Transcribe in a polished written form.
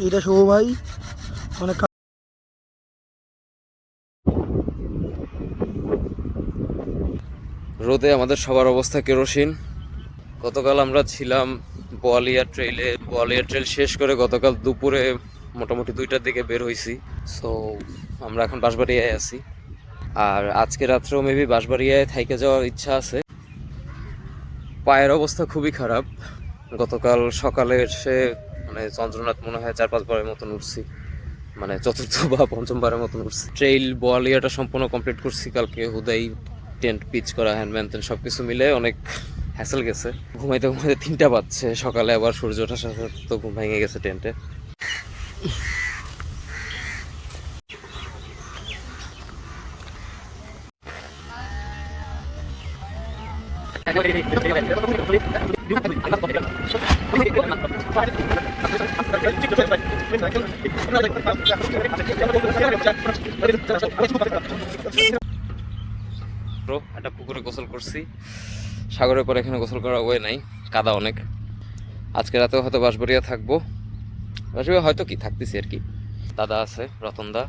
এটা শুভ ভাই অনেক রোদে আমাদের সবার অবস্থা কেরোসিন। গতকাল আমরা ছিলাম বোয়ালিয়া ট্রেল শেষ করে গতকাল দুপুরে মোটামুটি 2টার দিকে বের হইছি। সো আমরা এখন বাঁশবাড়িয়ায় আছি, আর আজকে রাত্রেও মেবি বাঁশবাড়িয়ায় থাইকে যাওয়ার ইচ্ছা আছে। পায়ের অবস্থা খুবই খারাপ। গতকাল সকালে এসে মানে চন্দ্রনাথ মনে হয় 4-5 বারের মতন উঠছি, মানে চতুর্থ বা পঞ্চমবারের মতন উঠছি। ট্রেইল বোয়ালিয়াটা সম্পূর্ণ কমপ্লিট করছি কালকে। হুদাই টেন্ট পিচ করা, হ্যান্ড ম্যান সব কিছু মিলে অনেক হ্যাসেল গেছে। ঘুমাইতে ঘুমাইতে 3টা বাজছে। সকালে আবার সূর্য ওঠার সাথে সাথে তো ঘুম ভেঙে গেছে টেন্টে। একটা পুকুরে গোসল করছি, সাগরের পর এখানে গোসল করার ওয়ে নাই, কাদা অনেক। আজকে রাতেও হয়তো বাঁশবাড়িয়া থাকবো। বাঁশবাড়িয়া হয়তো কি থাকতেছি আর কি। দাদা আছে, রতন দা।